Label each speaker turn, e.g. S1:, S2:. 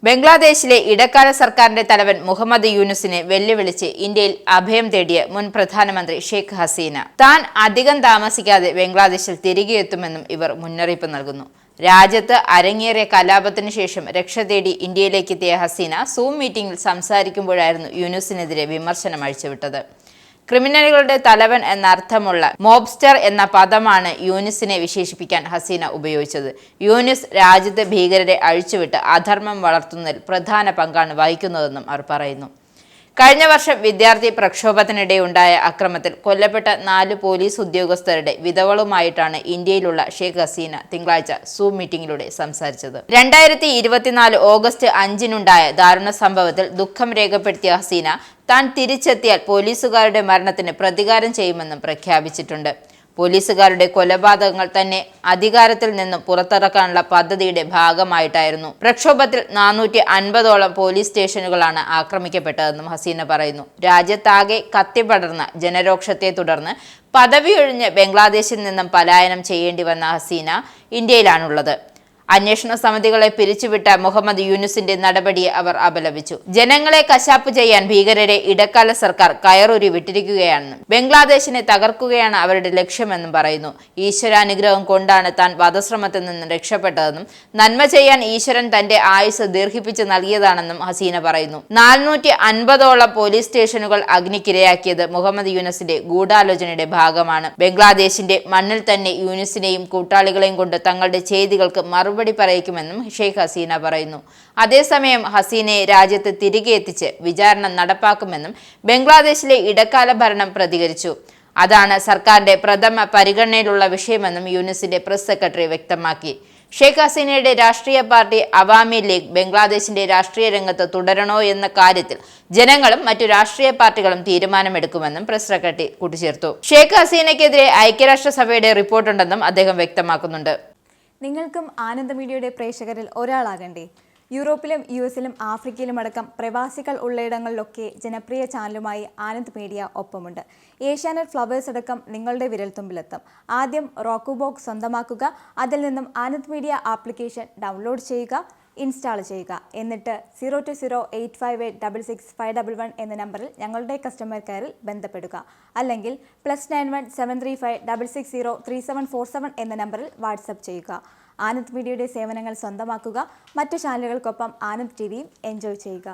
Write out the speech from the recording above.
S1: ബംഗ്ലാദേശിലെ ഇടക്കാല സർക്കാരിന്റെ തലവൻ മുഹമ്മദ് യൂനുസിനെ വെല്ലുവിളിച്ച് ഇന്ത്യയിൽ അഭയം തേടിയ മുൻ പ്രധാനമന്ത്രി ഷെയ്ഖ് ഹസീന താൻ അധികം താമസിക്കാതെ ബംഗ്ലാദേശിൽ തിരികെ എത്തുമെന്നും ഇവർ മുന്നറിയിപ്പ് നൽകുന്നു. രാജ്യത്ത് അരങ്ങേറിയ കലാപത്തിനു ശേഷം രക്ഷ തേടി ഇന്ത്യയിലേക്ക് എത്തിയ ഹസീന സൂം മീറ്റിംഗിൽ സംസാരിക്കുമ്പോഴായിരുന്നു യൂനുസിനെതിരെ വിമർശനം അഴിച്ചുവിട്ടത്. ക്രിമിനലുകളുടെ തലവൻ എന്നർത്ഥമുള്ള മോബ്സ്റ്റർ എന്ന പദമാണ് യൂനുസിനെ വിശേഷിപ്പിക്കാൻ ഹസീന ഉപയോഗിച്ചത്. യൂനുസ് രാജ്യത്ത് ഭീകരരെ അഴിച്ചുവിട്ട് അധർമ്മം വളർത്തുന്നതിൽ പ്രധാന പങ്കാണ് വഹിക്കുന്നതെന്നും അവർ പറയുന്നു. കഴിഞ്ഞ വർഷം വിദ്യാർത്ഥി പ്രക്ഷോഭത്തിനിടെയുണ്ടായ അക്രമത്തിൽ കൊല്ലപ്പെട്ട 4 പോലീസ് ഉദ്യോഗസ്ഥരുടെ വിധവകളുമായിട്ടാണ് ഇന്ത്യയിലുള്ള ഷെയ്ഖ് ഹസീന തിങ്കളാഴ്ച സൂം മീറ്റിംഗിലൂടെ സംസാരിച്ചത്. 2024 ഓഗസ്റ്റ് 5-നുണ്ടായ ദാരുണ സംഭവത്തിൽ ദുഃഖം രേഖപ്പെടുത്തിയ ഹസീന താൻ തിരിച്ചെത്തിയാൽ പോലീസുകാരുടെ മരണത്തിന് പ്രതികാരം ചെയ്യുമെന്നും പ്രഖ്യാപിച്ചിട്ടുണ്ട്. പോലീസുകാരുടെ കൊലപാതകങ്ങൾ തന്നെ അധികാരത്തിൽ നിന്നും പുറത്തിറക്കാനുള്ള പദ്ധതിയുടെ ഭാഗമായിട്ടായിരുന്നു. പ്രക്ഷോഭത്തിൽ 450ഓളം പോലീസ് സ്റ്റേഷനുകളാണ് ആക്രമിക്കപ്പെട്ടതെന്നും ഹസീന പറയുന്നു. രാജ്യത്താകെ കത്തിപ്പടർന്ന ജനരോക്ഷത്തെ തുടർന്ന് പദവിയൊഴിഞ്ഞ് ബംഗ്ലാദേശിൽ നിന്നും പലായനം ചെയ്യേണ്ടി വന്ന ഹസീന ഇന്ത്യയിലാണുള്ളത്. അന്വേഷണ സമിതികളെ പിരിച്ചുവിട്ട മുഹമ്മദ് യൂനുസിന്റെ നടപടിയെ അവർ അപലപിച്ചു. ജനങ്ങളെ കശാപ്പ് ചെയ്യാൻ ഭീകരരെ ഇടക്കാല സർക്കാർ കയറൂരി വിട്ടിരിക്കുകയാണെന്നും ബംഗ്ലാദേശിനെ തകർക്കുകയാണ് അവരുടെ ലക്ഷ്യമെന്നും പറയുന്നു. ഈശ്വരാനുഗ്രഹം കൊണ്ടാണ് താൻ വധശ്രമത്തിൽ നിന്ന് രക്ഷപ്പെട്ടതെന്നും നന്മ ചെയ്യാൻ ഈശ്വരൻ തന്റെ ആയുസ് ദീർഘിപ്പിച്ച് നൽകിയതാണെന്നും ഹസീന പറയുന്നു. 450ഓളം പോലീസ് സ്റ്റേഷനുകൾ അഗ്നിക്കിരയാക്കിയത് മുഹമ്മദ് യൂനുസിന്റെ ഗൂഢാലോചനയുടെ ഭാഗമാണ്. ബംഗ്ലാദേശിന്റെ മണ്ണിൽ തന്നെ യൂനുസിനെയും കൂട്ടാളികളെയും കൊണ്ട് തങ്ങളുടെ ചെയ്തികൾക്ക് മറുപടി പറയിക്കുമെന്നും ഷെയ്ഖ് ഹസീന പറയുന്നു. അതേസമയം ഹസീനയെ രാജ്യത്ത് തിരികെ എത്തിച്ച് വിചാരണ നടപ്പാക്കുമെന്നും ബംഗ്ലാദേശിലെ ഇടക്കാല ഭരണം പ്രതികരിച്ചു. അതാണ് സർക്കാരിന്റെ പ്രഥമ പരിഗണനയിലുള്ള വിഷയമെന്നും യൂനുസിന്റെ പ്രസ് സെക്രട്ടറി വ്യക്തമാക്കി. ഷെയ്ഖ് ഹസീനയുടെ രാഷ്ട്രീയ പാർട്ടി അവാമി ലീഗ് ബംഗ്ലാദേശിന്റെ രാഷ്ട്രീയ രംഗത്ത് തുടരണോ എന്ന കാര്യത്തിൽ ജനങ്ങളും മറ്റു രാഷ്ട്രീയ പാർട്ടികളും തീരുമാനമെടുക്കുമെന്നും പ്രസ് സെക്രട്ടറി കൂട്ടിച്ചേർത്തു. ഷെയ്ഖ് ഹസീനയ്ക്കെതിരെ ഐക്യരാഷ്ട്രസഭയുടെ റിപ്പോർട്ടുണ്ടെന്നും അദ്ദേഹം വ്യക്തമാക്കുന്നുണ്ട്.
S2: നിങ്ങൾക്കും ആനന്ദ മീഡിയയുടെ പ്രേക്ഷകരിൽ ഒരാളാകണ്ടേ? യൂറോപ്പിലും US-ലും ആഫ്രിക്കയിലുമടക്കം പ്രവാസികൾ ഉള്ളയിടങ്ങളിലൊക്കെ ജനപ്രിയ ചാനലുമായി ആനന്ദ് മീഡിയ ഒപ്പമുണ്ട്. ഏഷ്യാനെറ്റ് ഫ്ലവേഴ്സ് അടക്കം നിങ്ങളുടെ വിരൽത്തുമ്പിലെത്തും. ആദ്യം റോക്കു ബോക്സ് സ്വന്തമാക്കുക. അതിൽ നിന്നും ആനന്ദ് മീഡിയ ആപ്ലിക്കേഷൻ ഡൗൺലോഡ് ചെയ്യുക, ഇൻസ്റ്റാൾ ചെയ്യുക. എന്നിട്ട് 02085866511 എന്ന നമ്പറിൽ ഞങ്ങളുടെ കസ്റ്റമർ കെയറിൽ ബന്ധപ്പെടുക. അല്ലെങ്കിൽ +91 735 660 3747 എന്ന നമ്പറിൽ വാട്സപ്പ് ചെയ്യുക. ആനന്ദ് മീഡിയയുടെ സേവനങ്ങൾ സ്വന്തമാക്കുക. മറ്റു ചാനലുകൾക്കൊപ്പം ആനന്ദ് TVയും എൻജോയ് ചെയ്യുക.